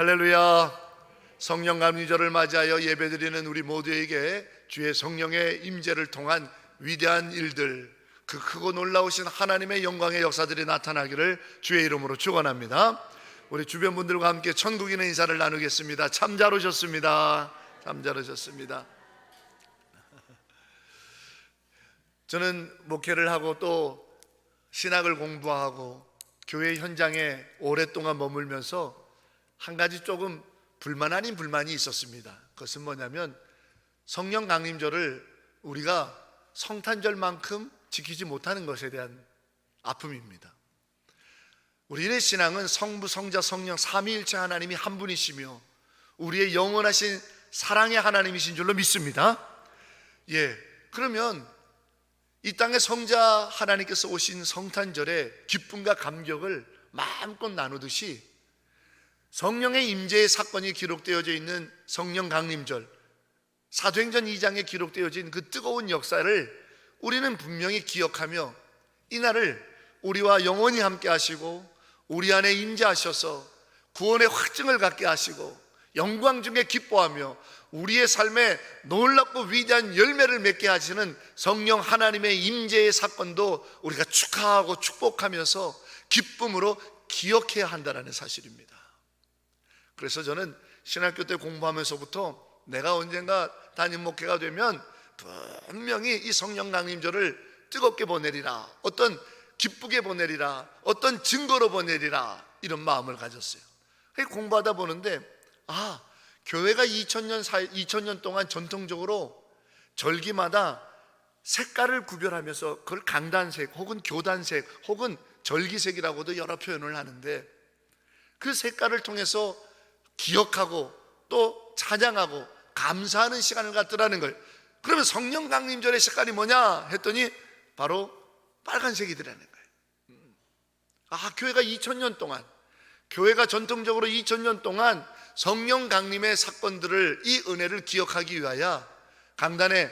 할렐루야. 성령 감리절을 맞이하여 예배드리는 우리 모두에게 주의 성령의 임재를 통한 위대한 일들, 그 크고 놀라우신 하나님의 영광의 역사들이 나타나기를 주의 이름으로 축원합니다. 우리 주변 분들과 함께 천국인의 인사를 나누겠습니다. 참 잘 오셨습니다. 참 잘 오셨습니다. 저는 목회를 하고 또 신학을 공부하고 교회 현장에 오랫동안 머물면서 한 가지 조금 불만 아닌 불만이 있었습니다. 그것은 뭐냐면 성령 강림절을 우리가 성탄절만큼 지키지 못하는 것에 대한 아픔입니다. 우리의 신앙은 성부, 성자, 성령 삼위일체 하나님이 한 분이시며 우리의 영원하신 사랑의 하나님이신 줄로 믿습니다. 그러면 이 땅에 성자 하나님께서 오신 성탄절에 기쁨과 감격을 마음껏 나누듯이 성령의 임재의 사건이 기록되어져 있는 성령 강림절, 사도행전 2장에 기록되어진 그 뜨거운 역사를 우리는 분명히 기억하며 이날을 우리와 영원히 함께 하시고 우리 안에 임재하셔서 구원의 확증을 갖게 하시고 영광 중에 기뻐하며 우리의 삶에 놀랍고 위대한 열매를 맺게 하시는 성령 하나님의 임재의 사건도 우리가 축하하고 축복하면서 기쁨으로 기억해야 한다는 사실입니다. 그래서 저는 신학교 때 공부하면서부터 내가 언젠가 담임 목회가 되면 분명히 이 성령 강림절을 뜨겁게 보내리라, 어떤 기쁘게 보내리라, 어떤 증거로 보내리라, 이런 마음을 가졌어요. 공부하다 보는데 교회가 2000년 동안 전통적으로 절기마다 색깔을 구별하면서 그걸 강단색 혹은 교단색 혹은 절기색이라고도 여러 표현을 하는데 그 색깔을 통해서 기억하고 또 찬양하고 감사하는 시간을 갖더라는 거예요. 그러면 성령 강림절의 색깔이 뭐냐 했더니 바로 빨간색이더라는 거예요. 교회가 2000년 동안, 교회가 전통적으로 2000년 동안 성령 강림의 사건들을, 이 은혜를 기억하기 위하여 강단에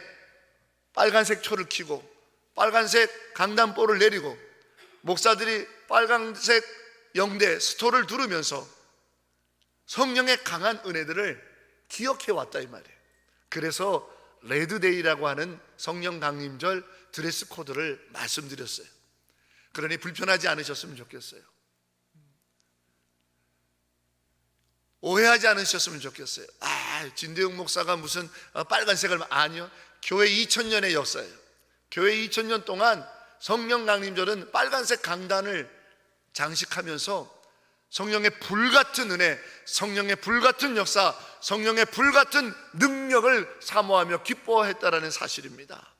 빨간색 초를 켜고 빨간색 강단보를 내리고 목사들이 빨간색 영대 스토를 두르면서 성령의 강한 은혜들을 기억해 왔다 이 말이에요. 그래서 레드데이라고 하는 성령 강림절 드레스 코드를 말씀드렸어요. 그러니 불편하지 않으셨으면 좋겠어요. 오해하지 않으셨으면 좋겠어요. 진대용 목사가 무슨 빨간색을, 아니요, 교회 2000년의 역사예요. 교회 2000년 동안 성령 강림절은 빨간색 강단을 장식하면서 성령의 불같은 은혜, 성령의 불같은 역사, 성령의 불같은 능력을 사모하며 기뻐했다라는 사실입니다.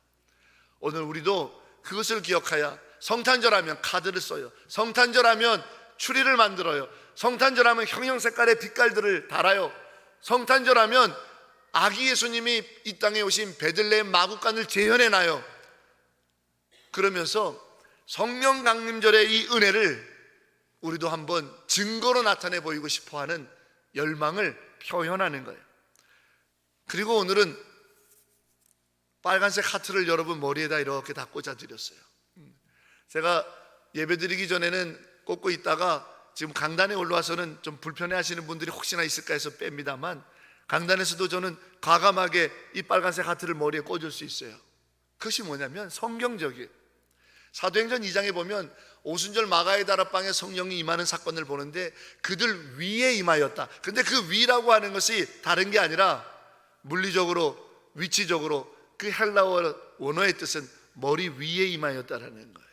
오늘 우리도 그것을 기억하여 성탄절하면 카드를 써요. 성탄절하면 추리를 만들어요. 성탄절하면 형형색깔의 빛깔들을 달아요. 성탄절하면 아기 예수님이 이 땅에 오신 베들레헴 마구간을 재현해놔요. 그러면서 성령 강림절의 이 은혜를 우리도 한번 증거로 나타내 보이고 싶어하는 열망을 표현하는 거예요. 그리고 오늘은 빨간색 하트를 여러분 머리에다 이렇게 다 꽂아드렸어요. 제가 예배드리기 전에는 꽂고 있다가 지금 강단에 올라와서는 좀 불편해 하시는 분들이 혹시나 있을까 해서 뺍니다만, 강단에서도 저는 과감하게 이 빨간색 하트를 머리에 꽂을 수 있어요. 그것이 뭐냐면 성경적이에요. 사도행전 2장에 보면 오순절 마가의 다락방에 성령이 임하는 사건을 보는데 그들 위에 임하였다. 근데 그 위라고 하는 것이 다른 게 아니라 물리적으로, 위치적으로 그 헬라어 원어의 뜻은 머리 위에 임하였다라는 거예요.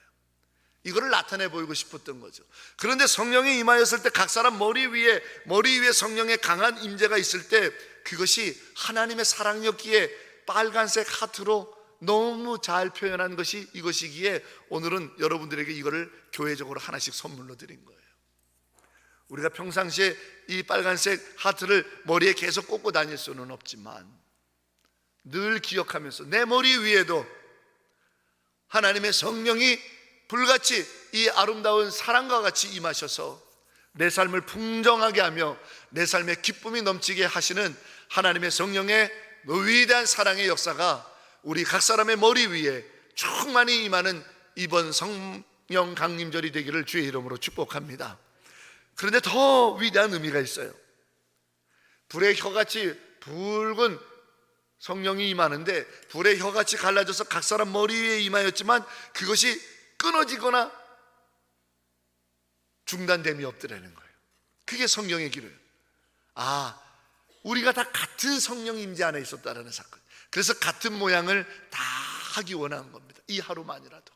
이거를 나타내 보이고 싶었던 거죠. 그런데 성령이 임하였을 때 각 사람 머리 위에 성령의 강한 임재가 있을 때 그것이 하나님의 사랑이었기에 빨간색 하트로 너무 잘 표현한 것이 이것이기에 오늘은 여러분들에게 이거를 교회적으로 하나씩 선물로 드린 거예요. 우리가 평상시에 이 빨간색 하트를 머리에 계속 꽂고 다닐 수는 없지만 늘 기억하면서 내 머리 위에도 하나님의 성령이 불같이 이 아름다운 사랑과 같이 임하셔서 내 삶을 풍성하게 하며 내 삶에 기쁨이 넘치게 하시는 하나님의 성령의 위대한 사랑의 역사가 우리 각 사람의 머리 위에 충만히 임하는 이번 성령 강림절이 되기를 주의 이름으로 축복합니다. 그런데 더 위대한 의미가 있어요. 불의 혀같이 붉은 성령이 임하는데 불의 혀같이 갈라져서 각 사람 머리 위에 임하였지만 그것이 끊어지거나 중단됨이 없더라는 거예요. 그게 성령의 기로예요. 우리가 다 같은 성령 임재 안에 있었다라는 사건. 그래서 같은 모양을 다 하기 원하는 겁니다. 이 하루만이라도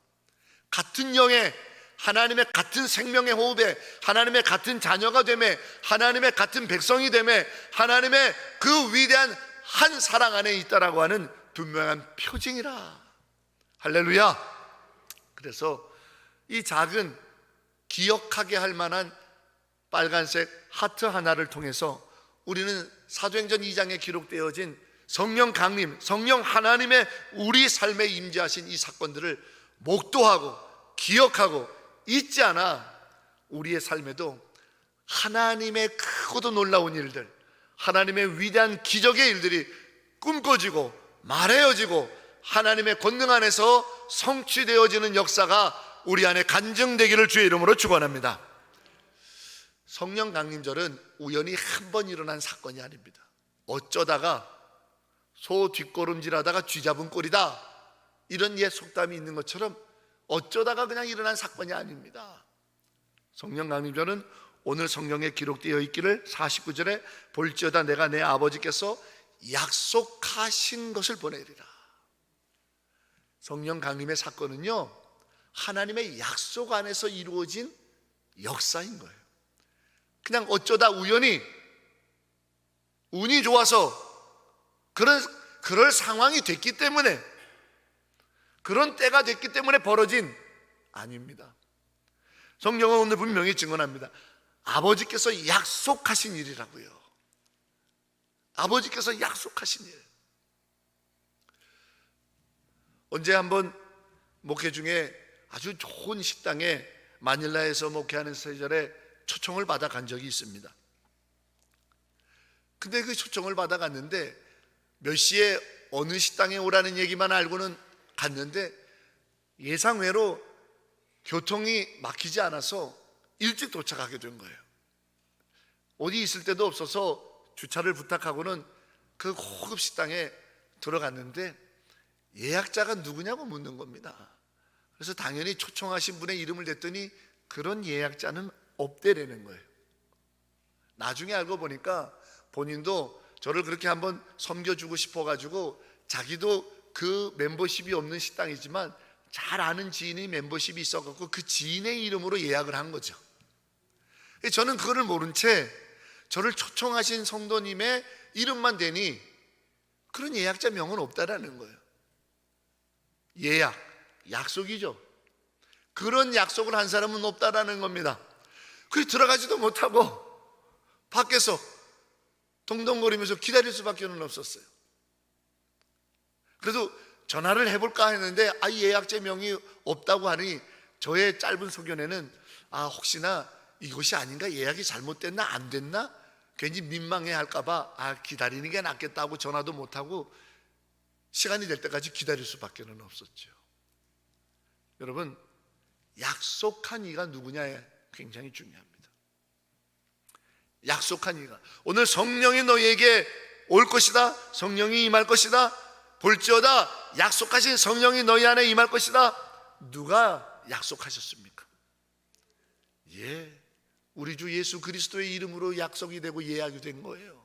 같은 영에, 하나님의 같은 생명의 호흡에, 하나님의 같은 자녀가 되매, 하나님의 같은 백성이 되매, 하나님의 그 위대한 한 사랑 안에 있다라고 하는 분명한 표징이라. 할렐루야. 그래서 이 작은 기억하게 할 만한 빨간색 하트 하나를 통해서 우리는 사도행전 2장에 기록되어진 성령 강림, 성령 하나님의 우리 삶에 임재하신 이 사건들을 목도하고 기억하고 잊지 않아 우리의 삶에도 하나님의 크고도 놀라운 일들, 하나님의 위대한 기적의 일들이 꿈꿔지고 말해어지고 하나님의 권능 안에서 성취되어지는 역사가 우리 안에 간증되기를 주의 이름으로 축원합니다. 성령 강림절은 우연히 한 번 일어난 사건이 아닙니다. 어쩌다가 소 뒷걸음질하다가 쥐 잡은 꼴이다, 이런 옛 속담이 있는 것처럼 어쩌다가 그냥 일어난 사건이 아닙니다. 성령 강림절은 오늘 성경에 기록되어 있기를 49절에 볼지어다 내가 내 아버지께서 약속하신 것을 보내리라. 성령 강림의 사건은요, 하나님의 약속 안에서 이루어진 역사인 거예요. 그냥 어쩌다 우연히 운이 좋아서 그럴 상황이 됐기 때문에, 그런 때가 됐기 때문에 벌어진 아닙니다. 성경은 오늘 분명히 증언합니다. 아버지께서 약속하신 일이라고요. 아버지께서 약속하신 일. 언제 한번 목회 중에 아주 좋은 식당에 마닐라에서 목회하는 시절에 초청을 받아 간 적이 있습니다. 근데 그 초청을 받아 갔는데 몇 시에 어느 식당에 오라는 얘기만 알고는 갔는데 예상외로 교통이 막히지 않아서 일찍 도착하게 된 거예요. 어디 있을 데도 없어서 주차를 부탁하고는 그 고급 식당에 들어갔는데 예약자가 누구냐고 묻는 겁니다. 그래서 당연히 초청하신 분의 이름을 댔더니 그런 예약자는 없대라는 거예요. 나중에 알고 보니까 본인도 저를 그렇게 한번 섬겨주고 싶어가지고 자기도 그 멤버십이 없는 식당이지만 잘 아는 지인이 멤버십이 있어갖고 그 지인의 이름으로 예약을 한 거죠. 저는 그거를 모른 채 저를 초청하신 성도님의 이름만 대니 그런 예약자 명은 없다라는 거예요. 예약, 약속이죠. 그런 약속을 한 사람은 없다라는 겁니다. 그래서 들어가지도 못하고 밖에서 동동거리면서 기다릴 수밖에 없었어요. 그래도 전화를 해볼까 했는데 예약자 명이 없다고 하니 저의 짧은 소견에는 혹시나 이것이 아닌가, 예약이 잘못됐나 안 됐나, 괜히 민망해 할까봐 기다리는 게 낫겠다고 전화도 못하고 시간이 될 때까지 기다릴 수밖에 없었죠. 여러분, 약속한 이가 누구냐에 굉장히 중요합니다. 약속한 이가, 오늘 성령이 너희에게 올 것이다, 성령이 임할 것이다, 볼지어다 약속하신 성령이 너희 안에 임할 것이다. 누가 약속하셨습니까? 우리 주 예수 그리스도의 이름으로 약속이 되고 예약이 된 거예요.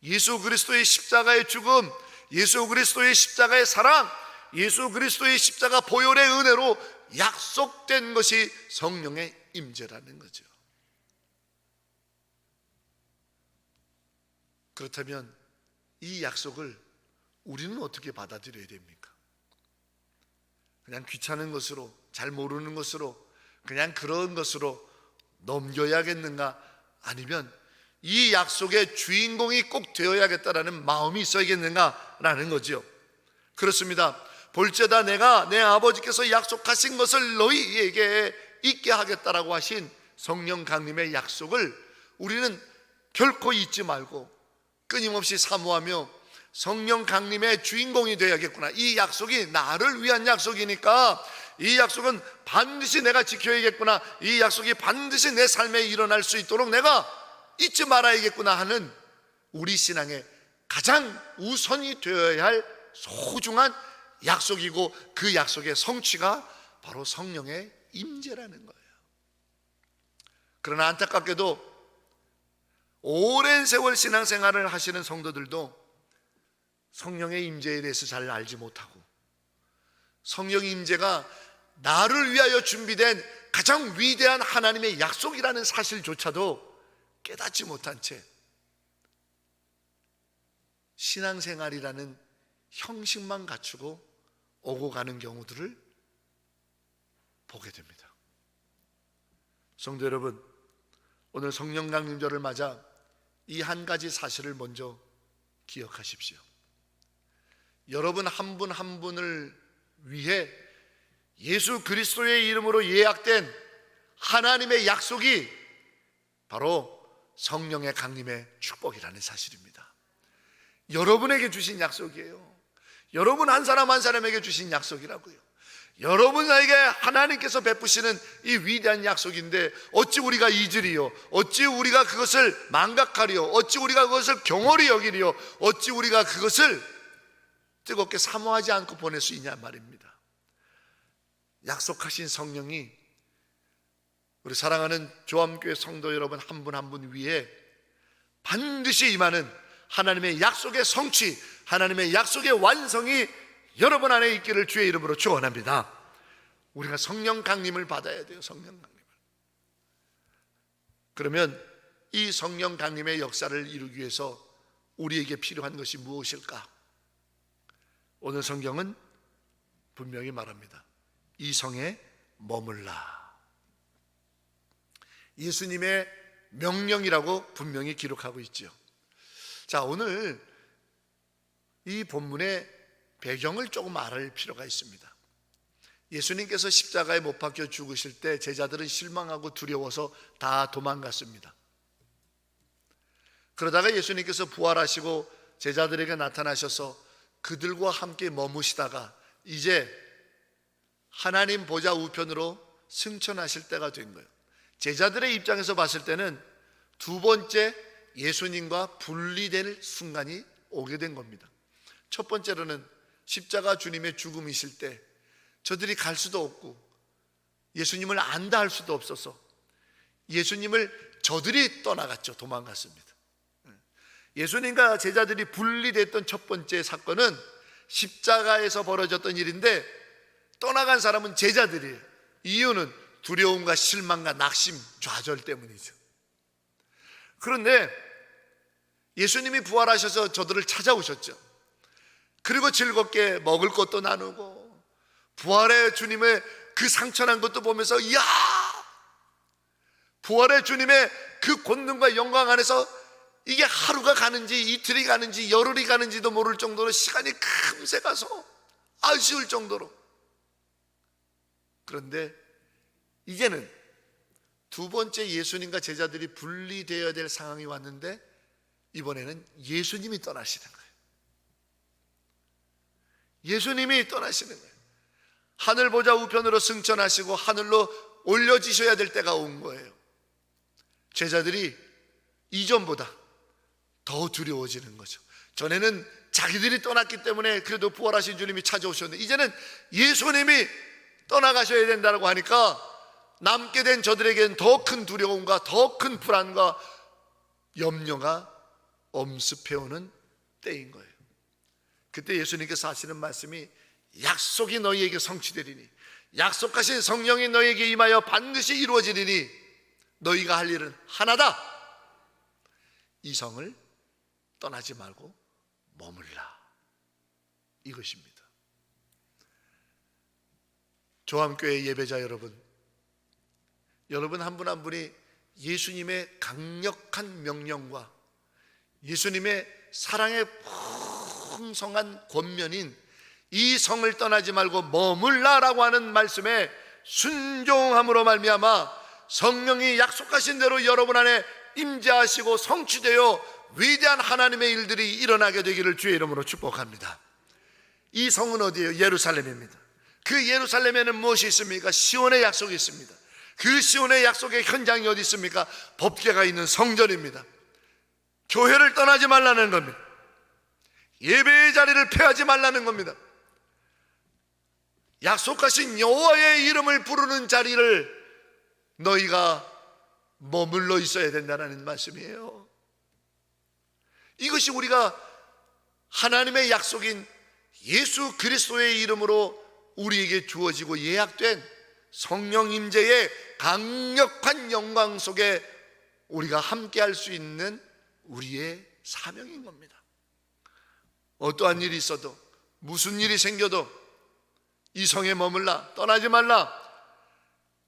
예수 그리스도의 십자가의 죽음, 예수 그리스도의 십자가의 사랑, 예수 그리스도의 십자가 보혈의 은혜로 약속된 것이 성령의 임재라는 거죠. 그렇다면 이 약속을 우리는 어떻게 받아들여야 됩니까? 그냥 귀찮은 것으로, 잘 모르는 것으로, 그냥 그런 것으로 넘겨야겠는가? 아니면 이 약속의 주인공이 꼭 되어야겠다라는 마음이 있어야겠는가라는 거죠. 그렇습니다. 볼지어다 내가 내 아버지께서 약속하신 것을 너희에게 있게 하겠다라고 하신 성령 강림의 약속을 우리는 결코 잊지 말고 끊임없이 사모하며 성령 강림의 주인공이 되어야겠구나. 이 약속이 나를 위한 약속이니까 이 약속은 반드시 내가 지켜야겠구나. 이 약속이 반드시 내 삶에 일어날 수 있도록 내가 잊지 말아야겠구나 하는 우리 신앙의 가장 우선이 되어야 할 소중한 약속이고, 그 약속의 성취가 바로 성령의 임재라는 거예요. 그러나 안타깝게도 오랜 세월 신앙생활을 하시는 성도들도 성령의 임재에 대해서 잘 알지 못하고, 성령 임재가 나를 위하여 준비된 가장 위대한 하나님의 약속이라는 사실조차도 깨닫지 못한 채 신앙생활이라는 형식만 갖추고 오고 가는 경우들을 보게 됩니다. 성도 여러분, 오늘 성령 강림절을 맞아 이 한 가지 사실을 먼저 기억하십시오. 여러분 한 분 한 분을 위해 예수 그리스도의 이름으로 예약된 하나님의 약속이 바로 성령의 강림의 축복이라는 사실입니다. 여러분에게 주신 약속이에요. 여러분 한 사람 한 사람에게 주신 약속이라고요. 여러분에게 하나님께서 베푸시는 이 위대한 약속인데, 어찌 우리가 잊으리요? 어찌 우리가 그것을 망각하리요? 어찌 우리가 그것을 경홀히 여기리요? 어찌 우리가 그것을 뜨겁게 사모하지 않고 보낼 수 있냐 말입니다. 약속하신 성령이 우리 사랑하는 조암교회 성도 여러분 한 분 한 분 위에 반드시 임하는 하나님의 약속의 성취, 하나님의 약속의 완성이 여러분 안에 있기를 주의 이름으로 축원합니다. 우리가 성령 강림을 받아야 돼요. 성령 강림을. 그러면 이 성령 강림의 역사를 이루기 위해서 우리에게 필요한 것이 무엇일까? 오늘 성경은 분명히 말합니다. 이 성에 머물라. 예수님의 명령이라고 분명히 기록하고 있죠. 자, 오늘 이 본문의 배경을 조금 알을 필요가 있습니다. 예수님께서 십자가에 못 박혀 죽으실 때 제자들은 실망하고 두려워서 다 도망갔습니다. 그러다가 예수님께서 부활하시고 제자들에게 나타나셔서 그들과 함께 머무시다가 이제 하나님 보좌 우편으로 승천하실 때가 된 거예요. 제자들의 입장에서 봤을 때는 두 번째 예수님과 분리될 순간이 오게 된 겁니다. 첫 번째로는 십자가 주님의 죽음이실 때 저들이 갈 수도 없고 예수님을 안다 할 수도 없어서 예수님을 저들이 떠나갔죠. 도망갔습니다. 예수님과 제자들이 분리됐던 첫 번째 사건은 십자가에서 벌어졌던 일인데, 떠나간 사람은 제자들이에요. 이유는 두려움과 실망과 낙심, 좌절 때문이죠. 그런데 예수님이 부활하셔서 저들을 찾아오셨죠. 그리고 즐겁게 먹을 것도 나누고 부활의 주님의 그 상처난 것도 보면서, 이야, 부활의 주님의 그 권능과 영광 안에서 이게 하루가 가는지 이틀이 가는지 열흘이 가는지도 모를 정도로 시간이 금세 가서 아쉬울 정도로. 그런데 이제는 두 번째 예수님과 제자들이 분리되어야 될 상황이 왔는데, 이번에는 예수님이 떠나시는 거예요. 예수님이 떠나시는 거예요. 하늘 보좌 우편으로 승천하시고 하늘로 올려지셔야 될 때가 온 거예요. 제자들이 이전보다 더 두려워지는 거죠. 전에는 자기들이 떠났기 때문에 그래도 부활하신 주님이 찾아오셨는데, 이제는 예수님이 떠나가셔야 된다고 하니까 남게 된 저들에게는 더 큰 두려움과 더 큰 불안과 염려가 엄습해오는 때인 거예요. 그때 예수님께서 하시는 말씀이, 약속이 너희에게 성취되리니, 약속하신 성령이 너희에게 임하여 반드시 이루어지리니 너희가 할 일은 하나다. 이 성을 떠나지 말고 머물라. 이것입니다. 조암교회 예배자 여러분, 여러분 한 분 한 분이 예수님의 강력한 명령과 예수님의 사랑의 풍성한 권면인 이 성을 떠나지 말고 머물라라고 하는 말씀에 순종함으로 말미암아 성령이 약속하신 대로 여러분 안에 임재하시고 성취되어 위대한 하나님의 일들이 일어나게 되기를 주의 이름으로 축복합니다. 이 성은 어디예요? 예루살렘입니다. 그 예루살렘에는 무엇이 있습니까? 시온의 약속이 있습니다. 그 시온의 약속의 현장이 어디 있습니까? 법궤가 있는 성전입니다. 교회를 떠나지 말라는 겁니다. 예배의 자리를 패하지 말라는 겁니다. 약속하신 여호와의 이름을 부르는 자리를 너희가 머물러 있어야 된다는 말씀이에요. 이것이 우리가 하나님의 약속인 예수 그리스도의 이름으로 우리에게 주어지고 예약된 성령 임재의 강력한 영광 속에 우리가 함께할 수 있는 우리의 사명인 겁니다. 어떠한 일이 있어도, 무슨 일이 생겨도 이 성에 머물라, 떠나지 말라,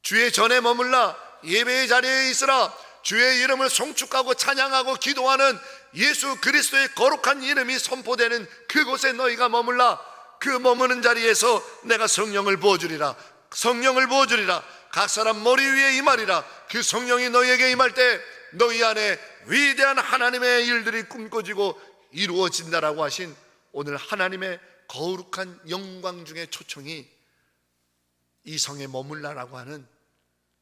주의 전에 머물라, 예배의 자리에 있으라, 주의 이름을 송축하고 찬양하고 기도하는 예수 그리스도의 거룩한 이름이 선포되는 그곳에 너희가 머물라. 그 머무는 자리에서 내가 성령을 부어주리라. 성령을 부어주리라. 각 사람 머리 위에 임하리라. 그 성령이 너희에게 임할 때 너희 안에 위대한 하나님의 일들이 꿈꿔지고 이루어진다라고 하신 오늘 하나님의 거룩한 영광 중의 초청이 이 성에 머물라라고 하는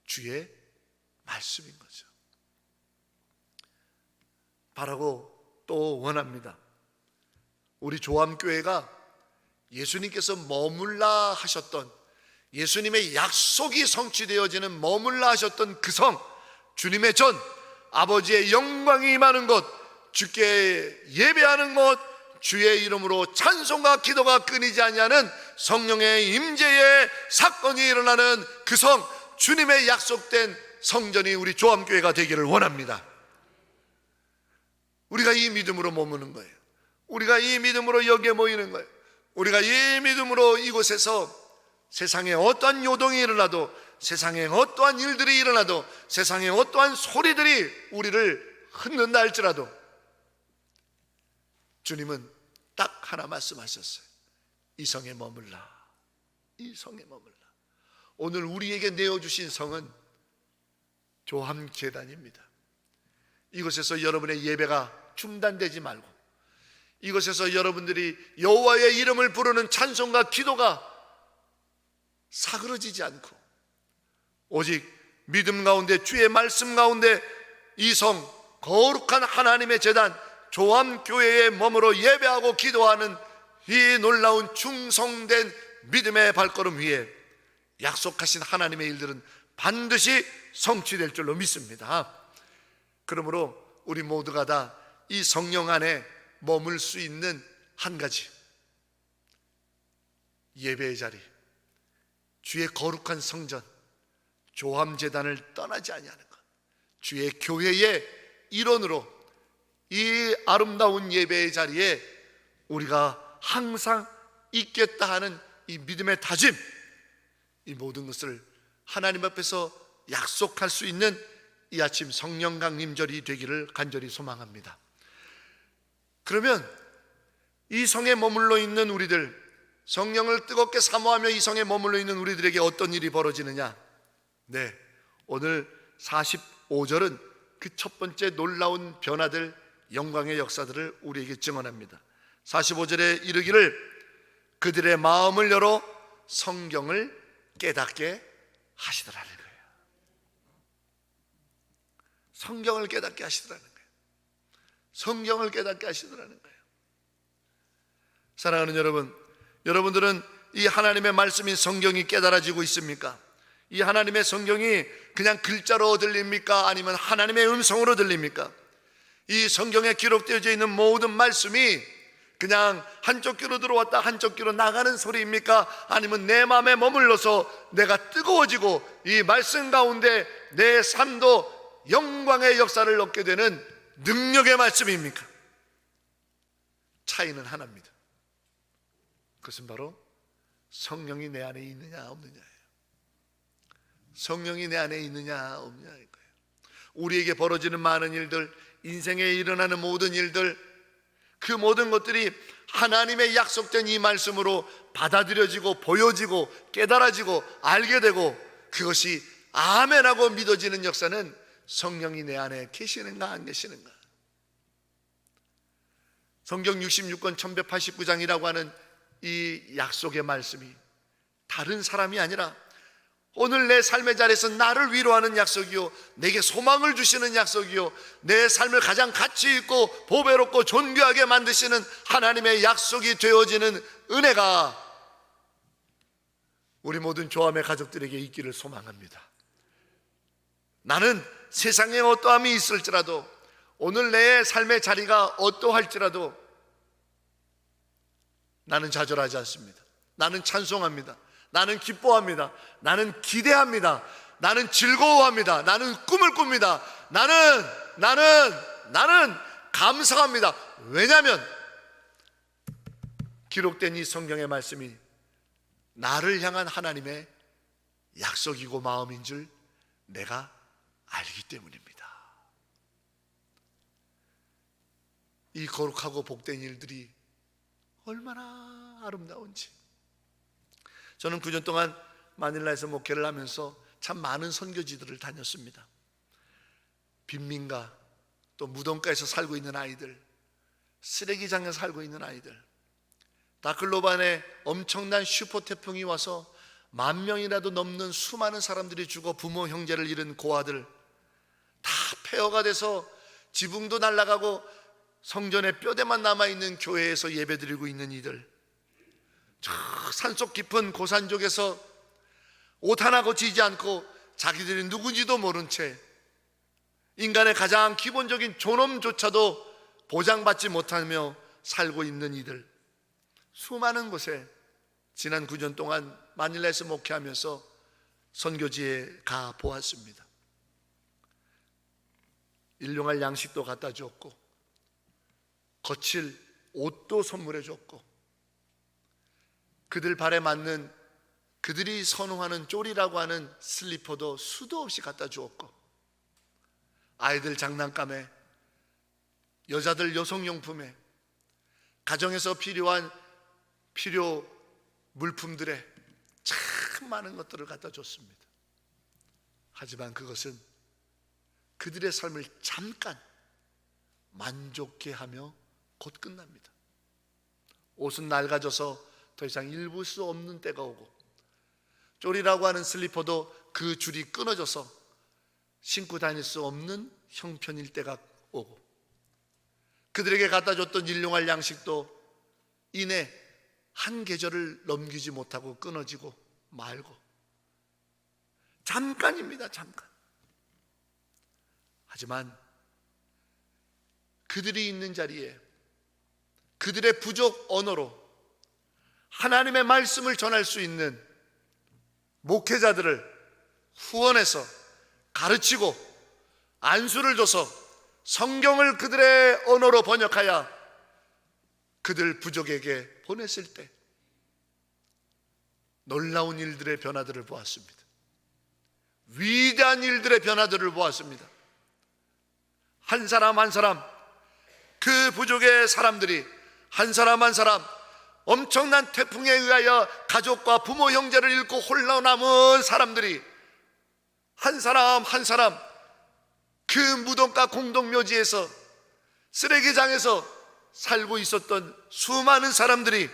주의 말씀인 거죠. 바라고 또 원합니다. 우리 조암교회가 예수님께서 머물라 하셨던, 예수님의 약속이 성취되어지는 머물라 하셨던 그 성, 주님의 전, 아버지의 영광이 임하는 곳, 주께 예배하는 곳, 주의 이름으로 찬송과 기도가 끊이지 아니하는 성령의 임재의 사건이 일어나는 그 성, 주님의 약속된 성전이 우리 조암교회가 되기를 원합니다. 우리가 이 믿음으로 머무는 거예요. 우리가 이 믿음으로 여기에 모이는 거예요. 우리가 이 믿음으로 이곳에서 세상에 어떠한 요동이 일어나도, 세상에 어떠한 일들이 일어나도, 세상에 어떠한 소리들이 우리를 흔든다 할지라도 주님은 딱 하나 말씀하셨어요. 이 성에 머물라. 이 성에 머물라. 오늘 우리에게 내어주신 성은 조함제단입니다. 이곳에서 여러분의 예배가 중단되지 말고, 이곳에서 여러분들이 여호와의 이름을 부르는 찬송과 기도가 사그러지지 않고 오직 믿음 가운데, 주의 말씀 가운데 이 성, 거룩한 하나님의 제단 조암교회에 머물러 예배하고 기도하는 이 놀라운 충성된 믿음의 발걸음 위에 약속하신 하나님의 일들은 반드시 성취될 줄로 믿습니다. 그러므로 우리 모두가 다 이 성령 안에 머물 수 있는 한 가지, 예배의 자리, 주의 거룩한 성전 조함제단을 떠나지 아니하는 것, 주의 교회의 일원으로 이 아름다운 예배의 자리에 우리가 항상 있겠다 하는 이 믿음의 다짐, 이 모든 것을 하나님 앞에서 약속할 수 있는 이 아침 성령 강림절이 되기를 간절히 소망합니다. 그러면 이 성에 머물러 있는 우리들, 성령을 뜨겁게 사모하며 이 성에 머물러 있는 우리들에게 어떤 일이 벌어지느냐? 네, 오늘 45절은 그 첫 번째 놀라운 변화들, 영광의 역사들을 우리에게 증언합니다. 45절에 이르기를 그들의 마음을 열어 성경을 깨닫게 하시더라는 거예요. 성경을 깨닫게 하시더라는 거예요. 성경을 깨닫게 하시더라는 거예요. 사랑하는 여러분, 여러분들은 이 하나님의 말씀인 성경이 깨달아지고 있습니까? 이 하나님의 성경이 그냥 글자로 들립니까? 아니면 하나님의 음성으로 들립니까? 이 성경에 기록되어져 있는 모든 말씀이 그냥 한쪽 귀로 들어왔다 한쪽 귀로 나가는 소리입니까? 아니면 내 마음에 머물러서 내가 뜨거워지고 이 말씀 가운데 내 삶도 영광의 역사를 얻게 되는 능력의 말씀입니까? 차이는 하나입니다. 그것은 바로 성령이 내 안에 있느냐 없느냐예요. 성령이 내 안에 있느냐 없느냐일 거예요. 우리에게 벌어지는 많은 일들, 인생에 일어나는 모든 일들, 그 모든 것들이 하나님의 약속된 이 말씀으로 받아들여지고 보여지고 깨달아지고 알게 되고 그것이 아멘하고 믿어지는 역사는 성령이 내 안에 계시는가 안 계시는가. 성경 66권 1189장이라고 하는 이 약속의 말씀이 다른 사람이 아니라 오늘 내 삶의 자리에서 나를 위로하는 약속이요, 내게 소망을 주시는 약속이요, 내 삶을 가장 가치 있고 보배롭고 존귀하게 만드시는 하나님의 약속이 되어지는 은혜가 우리 모든 조함의 가족들에게 있기를 소망합니다. 나는 세상에 어떠함이 있을지라도, 오늘 내 삶의 자리가 어떠할지라도 나는 좌절하지 않습니다. 나는 찬송합니다. 나는 기뻐합니다. 나는 기대합니다. 나는 즐거워합니다. 나는 꿈을 꿉니다. 나는 감사합니다. 왜냐하면 기록된 이 성경의 말씀이 나를 향한 하나님의 약속이고 마음인 줄 내가 알기 때문입니다. 이 거룩하고 복된 일들이 얼마나 아름다운지. 저는 9년 동안 마닐라에서 목회를 하면서 참 많은 선교지들을 다녔습니다. 빈민가, 또 무덤가에서 살고 있는 아이들, 쓰레기장에 살고 있는 아이들, 다클로반에 엄청난 슈퍼 태풍이 와서 10,000명이라도 넘는 수많은 사람들이 죽어 부모 형제를 잃은 고아들, 다 폐허가 돼서 지붕도 날아가고 성전에 뼈대만 남아있는 교회에서 예배드리고 있는 이들, 저 산속 깊은 고산족에서 옷 하나 고치지 않고 자기들이 누군지도 모른 채 인간의 가장 기본적인 존엄조차도 보장받지 못하며 살고 있는 이들, 수많은 곳에 지난 9년 동안 마닐라에서 목회하면서 선교지에 가 보았습니다. 일용할 양식도 갖다 주었고, 거칠 옷도 선물해 줬고, 그들 발에 맞는, 그들이 선호하는 쪼리라고 하는 슬리퍼도 수도 없이 갖다 주었고, 아이들 장난감에, 여자들 여성용품에, 가정에서 필요한 필요 물품들에 참 많은 것들을 갖다 줬습니다. 하지만 그것은 그들의 삶을 잠깐 만족해 하며 곧 끝납니다. 옷은 낡아져서 더 이상 입을 수 없는 때가 오고, 쪼리라고 하는 슬리퍼도 그 줄이 끊어져서 신고 다닐 수 없는 형편일 때가 오고, 그들에게 갖다 줬던 일용할 양식도 이내 한 계절을 넘기지 못하고 끊어지고 말고, 잠깐입니다. 잠깐. 하지만 그들이 있는 자리에 그들의 부족 언어로 하나님의 말씀을 전할 수 있는 목회자들을 후원해서 가르치고 안수를 줘서 성경을 그들의 언어로 번역하여 그들 부족에게 보냈을 때 놀라운 일들의 변화들을 보았습니다. 위대한 일들의 변화들을 보았습니다. 한 사람 한 사람, 그 부족의 사람들이 한 사람 한 사람 엄청난 태풍에 의하여 가족과 부모 형제를 잃고 홀로 남은 사람들이 한 사람 한 사람 그 무덤가 공동묘지에서 쓰레기장에서 살고 있었던 수많은 사람들이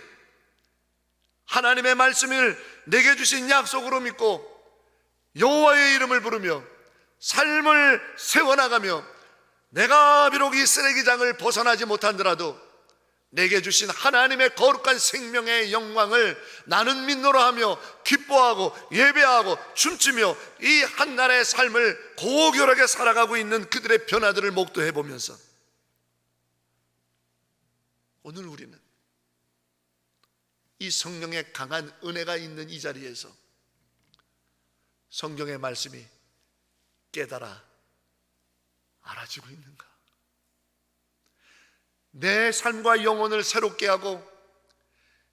하나님의 말씀을 내게 주신 약속으로 믿고 여호와의 이름을 부르며 삶을 세워나가며, 내가 비록 이 쓰레기장을 벗어나지 못한더라도 내게 주신 하나님의 거룩한 생명의 영광을 나는 믿노라 하며 기뻐하고 예배하고 춤추며 이 한나라의 삶을 고결하게 살아가고 있는 그들의 변화들을 목도해 보면서, 오늘 우리는 이 성령의 강한 은혜가 있는 이 자리에서 성경의 말씀이 깨달아 알아지고 있는가? 내 삶과 영혼을 새롭게 하고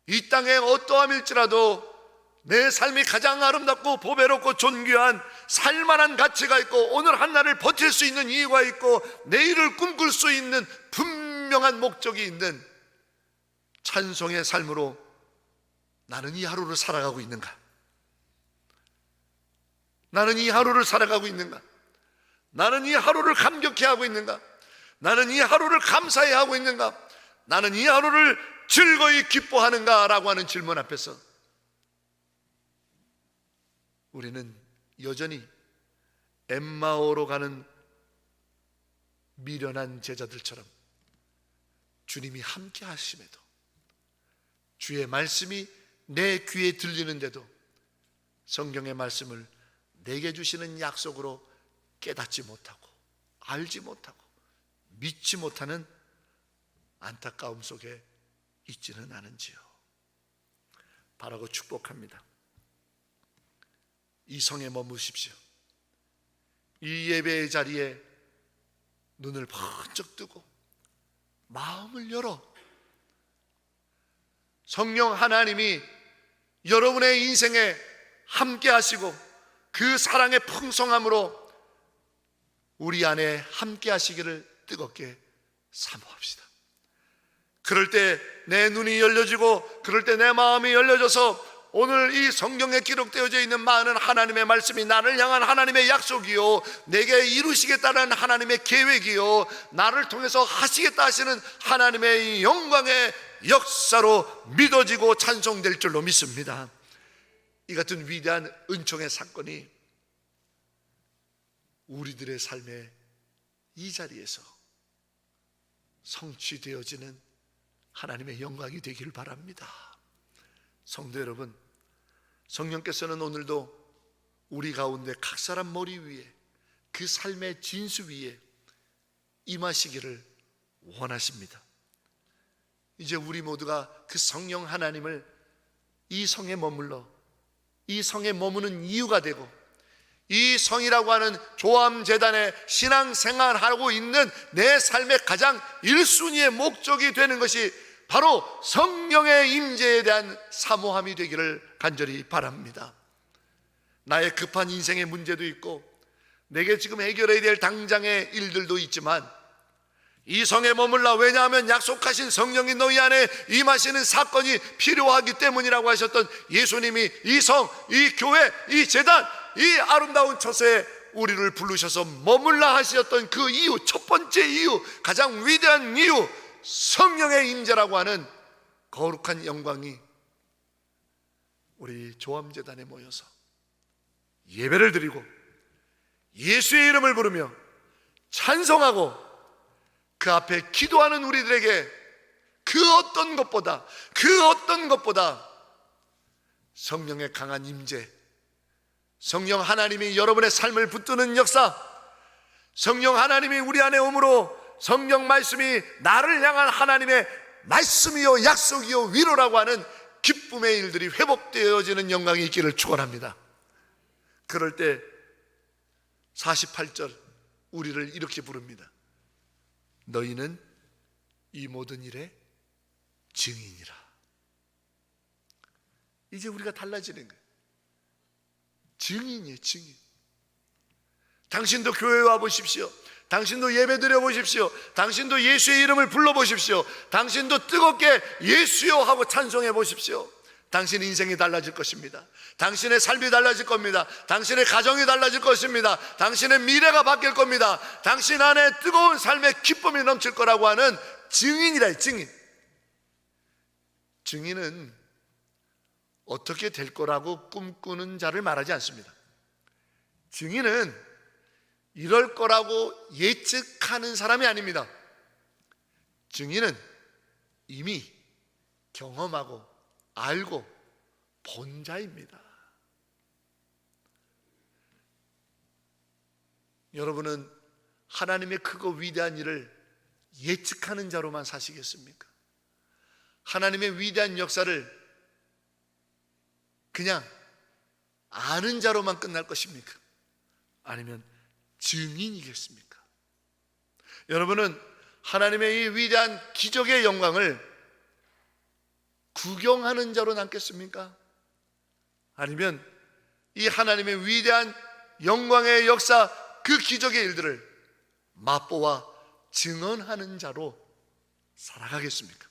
이 땅에 어떠함일지라도 내 삶이 가장 아름답고 보배롭고 존귀한 살만한 가치가 있고 오늘 한날을 버틸 수 있는 이유가 있고 내일을 꿈꿀 수 있는 분명한 목적이 있는 찬송의 삶으로 나는 이 하루를 살아가고 있는가? 나는 이 하루를 살아가고 있는가? 나는 이 하루를 감격해 하고 있는가? 나는 이 하루를 감사해 하고 있는가? 나는 이 하루를 즐거이 기뻐하는가? 라고 하는 질문 앞에서 우리는 여전히 엠마오로 가는 미련한 제자들처럼 주님이 함께 하심에도, 주의 말씀이 내 귀에 들리는데도 성경의 말씀을 내게 주시는 약속으로 깨닫지 못하고 알지 못하고 믿지 못하는 안타까움 속에 있지는 않은지요. 바라고 축복합니다. 이 성에 머무십시오. 이 예배의 자리에 눈을 번쩍 뜨고 마음을 열어 성령 하나님이 여러분의 인생에 함께 하시고 그 사랑의 풍성함으로 우리 안에 함께 하시기를 뜨겁게 사모합시다. 그럴 때 내 눈이 열려지고, 그럴 때 내 마음이 열려져서 오늘 이 성경에 기록되어져 있는 많은 하나님의 말씀이 나를 향한 하나님의 약속이요, 내게 이루시겠다는 하나님의 계획이요, 나를 통해서 하시겠다 하시는 하나님의 영광의 역사로 믿어지고 찬송될 줄로 믿습니다. 이 같은 위대한 은총의 사건이 우리들의 삶의 이 자리에서 성취되어지는 하나님의 영광이 되기를 바랍니다. 성도 여러분, 성령께서는 오늘도 우리 가운데 각 사람 머리 위에, 그 삶의 진수 위에 임하시기를 원하십니다. 이제 우리 모두가 그 성령 하나님을 이 성에 머물러 이 성에 머무는 이유가 되고, 이 성이라고 하는 조암재단의 신앙생활하고 있는 내 삶의 가장 1순위의 목적이 되는 것이 바로 성령의 임재에 대한 사모함이 되기를 간절히 바랍니다. 나의 급한 인생의 문제도 있고, 내게 지금 해결해야 될 당장의 일들도 있지만 이 성에 머물라, 왜냐하면 약속하신 성령이 너희 안에 임하시는 사건이 필요하기 때문이라고 하셨던 예수님이 이 성, 이 교회, 이 재단, 이 아름다운 처소에 우리를 부르셔서 머물라 하셨던 그 이유, 첫 번째 이유, 가장 위대한 이유, 성령의 임재라고 하는 거룩한 영광이 우리 조암재단에 모여서 예배를 드리고 예수의 이름을 부르며 찬송하고 그 앞에 기도하는 우리들에게 그 어떤 것보다 성령의 강한 임재, 성령 하나님이 여러분의 삶을 붙드는 역사, 성령 하나님이 우리 안에 오므로 성령 말씀이 나를 향한 하나님의 말씀이요 약속이요 위로라고 하는 기쁨의 일들이 회복되어지는 영광이 있기를 축원합니다. 그럴 때 48절 우리를 이렇게 부릅니다. 너희는 이 모든 일의 증인이라. 이제 우리가 달라지는 거예요. 증인이에요, 증인. 당신도 교회에 와 보십시오. 당신도 예배 드려 보십시오. 당신도 예수의 이름을 불러 보십시오. 당신도 뜨겁게 예수여 하고 찬송해 보십시오. 당신 인생이 달라질 것입니다. 당신의 삶이 달라질 겁니다. 당신의 가정이 달라질 것입니다. 당신의 미래가 바뀔 겁니다. 당신 안에 뜨거운 삶의 기쁨이 넘칠 거라고 하는 증인이라. 증인. 증인은 어떻게 될 거라고 꿈꾸는 자를 말하지 않습니다. 증인은 이럴 거라고 예측하는 사람이 아닙니다. 증인은 이미 경험하고 알고 본 자입니다. 여러분은 하나님의 크고 위대한 일을 예측하는 자로만 사시겠습니까? 하나님의 위대한 역사를 그냥 아는 자로만 끝날 것입니까? 아니면 증인이겠습니까? 여러분은 하나님의 이 위대한 기적의 영광을 구경하는 자로 남겠습니까? 아니면 이 하나님의 위대한 영광의 역사, 그 기적의 일들을 맛보아 증언하는 자로 살아가겠습니까?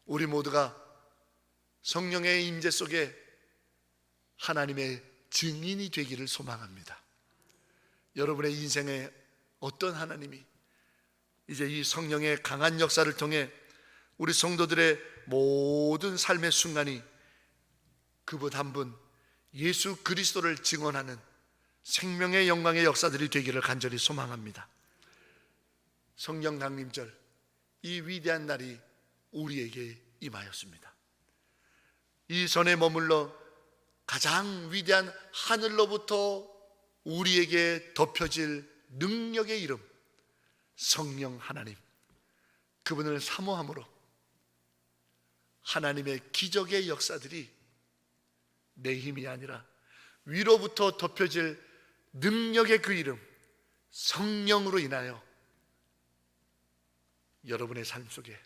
우리 모두가 성령의 임재 속에 하나님의 증인이 되기를 소망합니다. 여러분의 인생에 어떤 하나님이 이제 이 성령의 강한 역사를 통해 우리 성도들의 모든 삶의 순간이 그분 한 분 예수 그리스도를 증언하는 생명의 영광의 역사들이 되기를 간절히 소망합니다. 성령 강림절, 이 위대한 날이 우리에게 임하였습니다. 이 전에 머물러 가장 위대한 하늘로부터 우리에게 덮여질 능력의 이름, 성령 하나님, 그분을 사모함으로 하나님의 기적의 역사들이 내 힘이 아니라 위로부터 덮여질 능력의 그 이름, 성령으로 인하여 여러분의 삶 속에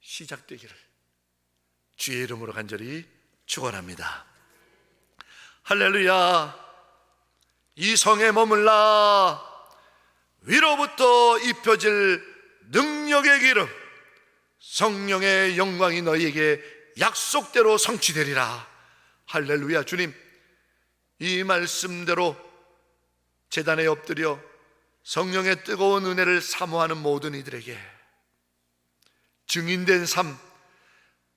시작되기를 주의 이름으로 간절히 축원합니다. 할렐루야. 이 성에 머물라 위로부터 입혀질 능력의 기름, 성령의 영광이 너희에게 약속대로 성취되리라. 할렐루야. 주님, 이 말씀대로 제단에 엎드려 성령의 뜨거운 은혜를 사모하는 모든 이들에게 증인된 삶,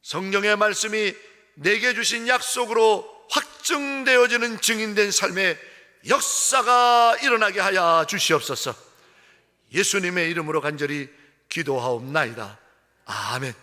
성령의 말씀이 내게 주신 약속으로 확증되어지는 증인된 삶의 역사가 일어나게 하여 주시옵소서. 예수님의 이름으로 간절히 기도하옵나이다. 아멘.